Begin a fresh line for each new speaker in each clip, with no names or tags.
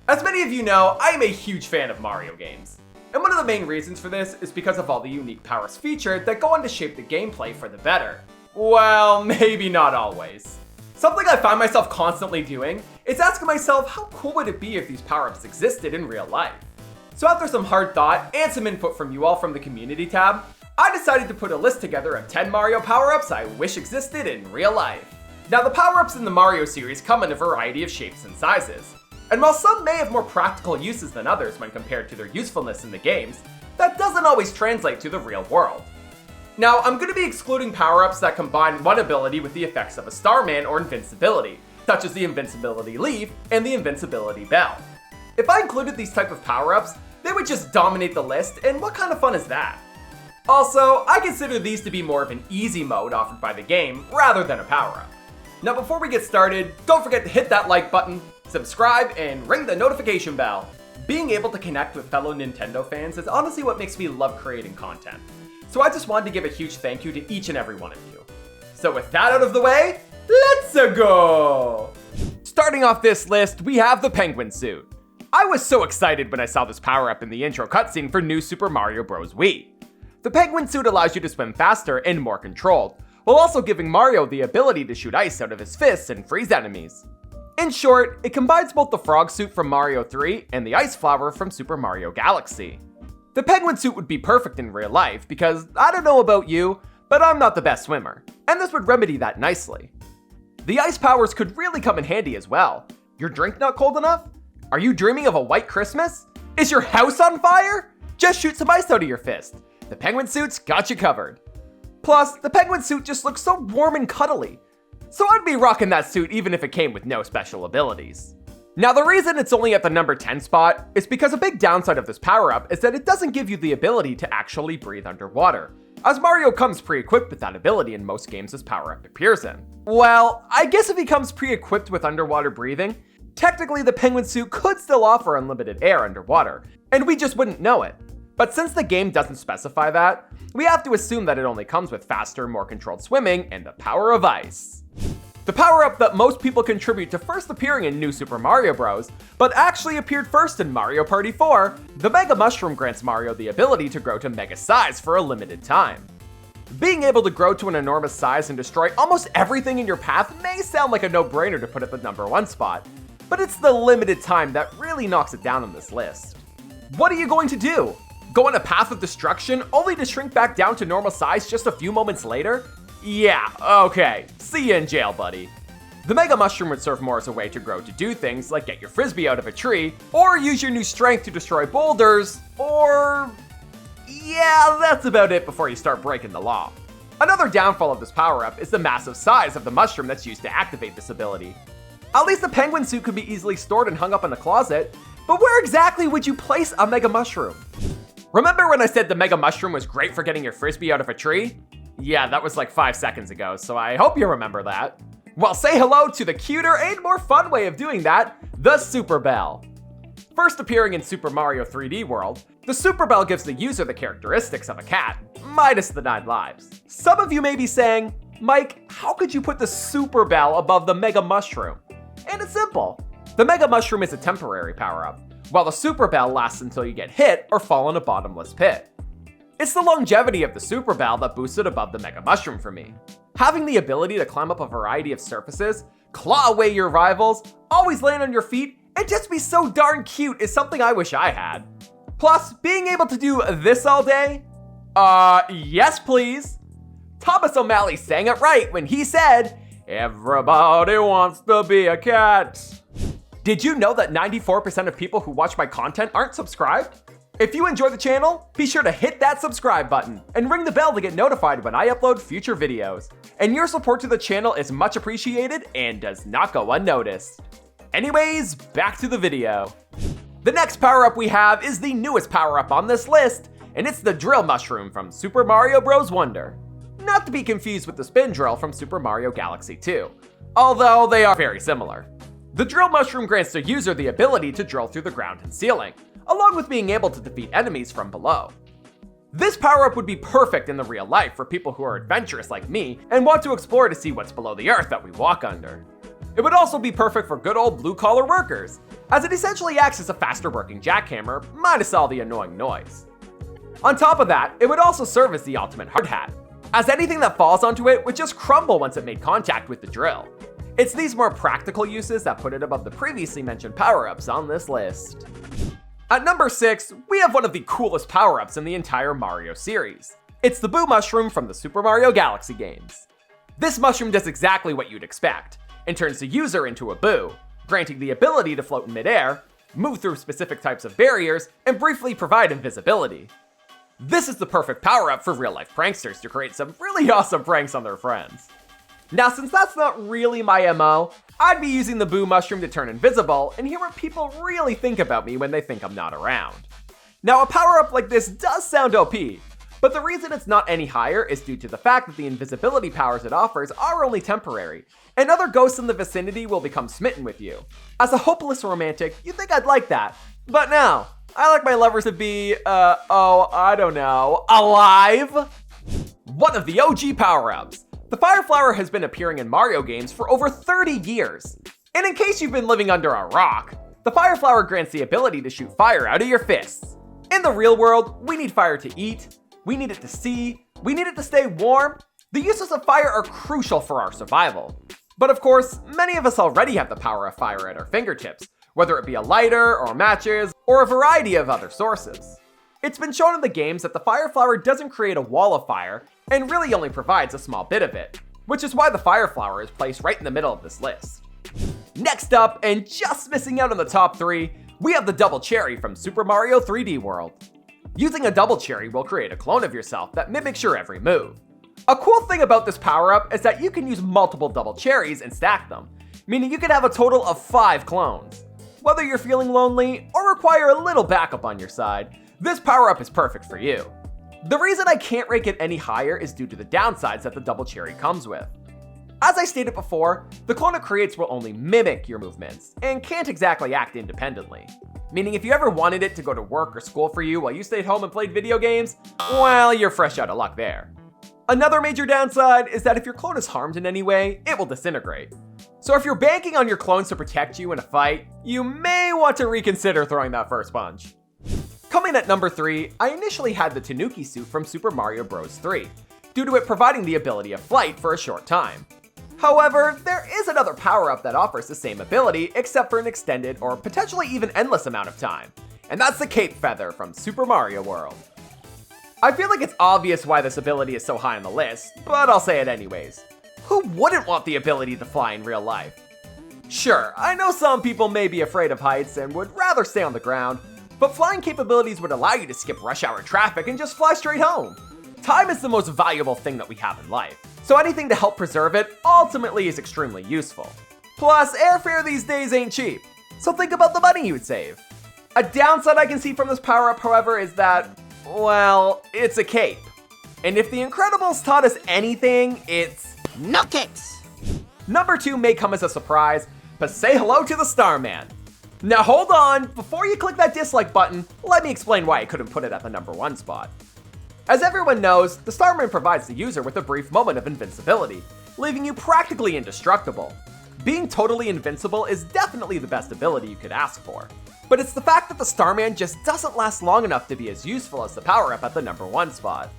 As many of you know, I am a huge fan of Mario games. And one of the main reasons for this is because of all the unique powers featured that go on to shape the gameplay for the better. Well, maybe not always. Something I find myself constantly doing is asking myself how cool would it be if these power-ups existed in real life. So after some hard thought and some input from you all from the community tab, I decided to put a list together of 10 Mario power-ups I wish existed in real life. Now the power-ups in the Mario series come in a variety of shapes and sizes. And while some may have more practical uses than others when compared to their usefulness in the games, that doesn't always translate to the real world. Now, I'm going to be excluding power-ups that combine one ability with the effects of a Starman or invincibility, such as the invincibility leaf and the invincibility bell. If I included these type of power-ups, they would just dominate the list, and what kind of fun is that? Also, I consider these to be more of an easy mode offered by the game, rather than a power-up. Now before we get started, don't forget to hit that like button, subscribe, and ring the notification bell. Being able to connect with fellow Nintendo fans is honestly what makes me love creating content. So I just wanted to give a huge thank you to each and every one of you. So with that out of the way, let's go! Starting off this list, we have the penguin suit. I was so excited when I saw this power-up in the intro cutscene for New Super Mario Bros. Wii. The penguin suit allows you to swim faster and more controlled, while also giving Mario the ability to shoot ice out of his fists and freeze enemies. In short, it combines both the frog suit from Mario 3 and the ice flower from Super Mario Galaxy. The penguin suit would be perfect in real life because, I don't know about you, but I'm not the best swimmer, and this would remedy that nicely. The ice powers could really come in handy as well. Your drink not cold enough? Are you dreaming of a white Christmas? Is your house on fire? Just shoot some ice out of your fist. The penguin suit's got you covered. Plus, the penguin suit just looks so warm and cuddly. So I'd be rocking that suit even if it came with no special abilities. Now the reason it's only at the number 10 spot is because a big downside of this power-up is that it doesn't give you the ability to actually breathe underwater, as Mario comes pre-equipped with that ability in most games this power-up appears in. Well, I guess if he comes pre-equipped with underwater breathing, technically the penguin suit could still offer unlimited air underwater, and we just wouldn't know it. But since the game doesn't specify that, we have to assume that it only comes with faster, more controlled swimming and the power of ice. The power-up that most people contribute to first appearing in New Super Mario Bros., but actually appeared first in Mario Party 4, the Mega Mushroom grants Mario the ability to grow to mega size for a limited time. Being able to grow to an enormous size and destroy almost everything in your path may sound like a no-brainer to put at the number 1 spot, but it's the limited time that really knocks it down on this list. What are you going to do? Go on a path of destruction only to shrink back down to normal size just a few moments later? Yeah, okay, see ya in jail, buddy. The Mega Mushroom would serve more as a way to grow to do things like get your frisbee out of a tree, or use your new strength to destroy boulders, or... yeah, that's about it before you start breaking the law. Another downfall of this power-up is the massive size of the mushroom that's used to activate this ability. At least the penguin suit could be easily stored and hung up in the closet, but where exactly would you place a Mega Mushroom? Remember when I said the Mega Mushroom was great for getting your frisbee out of a tree? Yeah, that was like 5 seconds ago, so I hope you remember that. Well, say hello to the cuter and more fun way of doing that, the Super Bell. First appearing in Super Mario 3D World, the Super Bell gives the user the characteristics of a cat, minus the 9 lives. Some of you may be saying, Mike, how could you put the Super Bell above the Mega Mushroom? And it's simple. The Mega Mushroom is a temporary power-up, while the Super Bell lasts until you get hit or fall in a bottomless pit. It's the longevity of the Super Bell that boosts it above the Mega Mushroom for me. Having the ability to climb up a variety of surfaces, claw away your rivals, always land on your feet, and just be so darn cute is something I wish I had. Plus, being able to do this all day? Yes please. Thomas O'Malley sang it right when he said, "Everybody wants to be a cat." Did you know that 94% of people who watch my content aren't subscribed? If you enjoy the channel, be sure to hit that subscribe button and ring the bell to get notified when I upload future videos. And your support to the channel is much appreciated and does not go unnoticed. Anyways, back to the video. The next power-up we have is the newest power-up on this list, and it's the Drill Mushroom from Super Mario Bros. Wonder. Not to be confused with the Spin Drill from Super Mario Galaxy 2, although they are very similar. The Drill Mushroom grants the user the ability to drill through the ground and ceiling, along with being able to defeat enemies from below. This power-up would be perfect in the real life for people who are adventurous like me and want to explore to see what's below the earth that we walk under. It would also be perfect for good old blue-collar workers, as it essentially acts as a faster working jackhammer, minus all the annoying noise. On top of that, it would also serve as the ultimate hard hat, as anything that falls onto it would just crumble once it made contact with the drill. It's these more practical uses that put it above the previously mentioned power-ups on this list. At number 6, we have one of the coolest power-ups in the entire Mario series. It's the Boo Mushroom from the Super Mario Galaxy games. This mushroom does exactly what you'd expect, and turns the user into a Boo, granting the ability to float in midair, move through specific types of barriers, and briefly provide invisibility. This is the perfect power-up for real-life pranksters to create some really awesome pranks on their friends. Now, since that's not really my MO, I'd be using the Boo Mushroom to turn invisible and hear what people really think about me when they think I'm not around. Now, a power-up like this does sound OP, but the reason it's not any higher is due to the fact that the invisibility powers it offers are only temporary, and other ghosts in the vicinity will become smitten with you. As a hopeless romantic, you'd think I'd like that, but no. I like my lovers to be, I don't know, alive? One of the OG power-ups. The Fire Flower has been appearing in Mario games for over 30 years. And in case you've been living under a rock, the Fire Flower grants the ability to shoot fire out of your fists. In the real world, we need fire to eat, we need it to see, we need it to stay warm. The uses of fire are crucial for our survival. But of course, many of us already have the power of fire at our fingertips, whether it be a lighter or matches or a variety of other sources. It's been shown in the games that the Fire Flower doesn't create a wall of fire and really only provides a small bit of it, which is why the Fire Flower is placed right in the middle of this list. Next up, and just missing out on the top 3, we have the Double Cherry from Super Mario 3D World. Using a Double Cherry will create a clone of yourself that mimics your every move. A cool thing about this power-up is that you can use multiple Double Cherries and stack them, meaning you can have a total of 5 clones. Whether you're feeling lonely or require a little backup on your side, this power-up is perfect for you. The reason I can't rank it any higher is due to the downsides that the Double Cherry comes with. As I stated before, the clone it creates will only mimic your movements, and can't exactly act independently. Meaning if you ever wanted it to go to work or school for you while you stayed home and played video games, well, you're fresh out of luck there. Another major downside is that if your clone is harmed in any way, it will disintegrate. So if you're banking on your clones to protect you in a fight, you may want to reconsider throwing that first punch. Coming at number 3, I initially had the Tanuki suit from Super Mario Bros. 3, due to it providing the ability of flight for a short time. However, there is another power-up that offers the same ability except for an extended or potentially even endless amount of time, and that's the Cape Feather from Super Mario World. I feel like it's obvious why this ability is so high on the list, but I'll say it anyways. Who wouldn't want the ability to fly in real life? Sure, I know some people may be afraid of heights and would rather stay on the ground, but flying capabilities would allow you to skip rush hour traffic and just fly straight home. Time is the most valuable thing that we have in life, so anything to help preserve it ultimately is extremely useful. Plus, airfare these days ain't cheap, so think about the money you'd save. A downside I can see from this power-up, however, is that, well, it's a cape. And if the Incredibles taught us anything, it's
no kicks.
Number 2 may come as a surprise, but say hello to the Starman. Now hold on, before you click that dislike button, let me explain why I couldn't put it at the number 1 spot. As everyone knows, the Starman provides the user with a brief moment of invincibility, leaving you practically indestructible. Being totally invincible is definitely the best ability you could ask for, but it's the fact that the Starman just doesn't last long enough to be as useful as the power-up at the number 1 spot.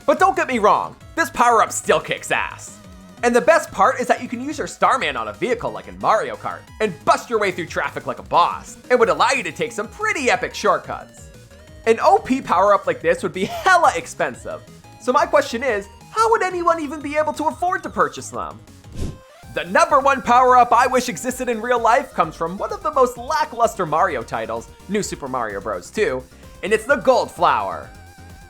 But don't get me wrong, this power-up still kicks ass. And the best part is that you can use your Starman on a vehicle like in Mario Kart, and bust your way through traffic like a boss. It would allow you to take some pretty epic shortcuts. An OP power-up like this would be hella expensive. So my question is, how would anyone even be able to afford to purchase them? The number 1 power-up I wish existed in real life comes from one of the most lackluster Mario titles, New Super Mario Bros. 2, and it's the Gold Flower.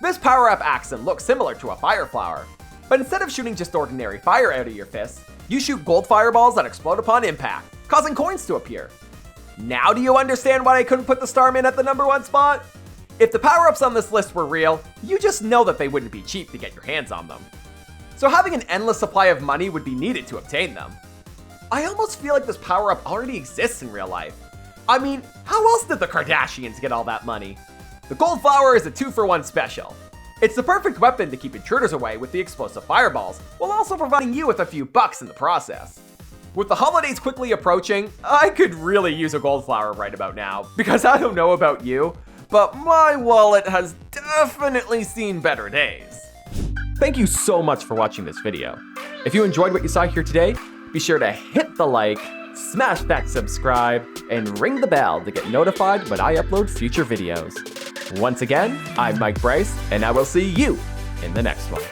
This power-up acts and looks similar to a fire flower, but instead of shooting just ordinary fire out of your fists, you shoot gold fireballs that explode upon impact, causing coins to appear. Now do you understand why I couldn't put the Starman at the number 1 spot? If the power-ups on this list were real, you just know that they wouldn't be cheap to get your hands on them. So having an endless supply of money would be needed to obtain them. I almost feel like this power-up already exists in real life. I mean, how else did the Kardashians get all that money? The Gold Flower is a 2-for-1 special. It's the perfect weapon to keep intruders away with the explosive fireballs, while also providing you with a few bucks in the process. With the holidays quickly approaching, I could really use a gold flower right about now, because I don't know about you, but my wallet has definitely seen better days. Thank you so much for watching this video. If you enjoyed what you saw here today, be sure to hit the like, smash that subscribe, and ring the bell to get notified when I upload future videos. Once again, I'm Bryse, and I will see you in the next one.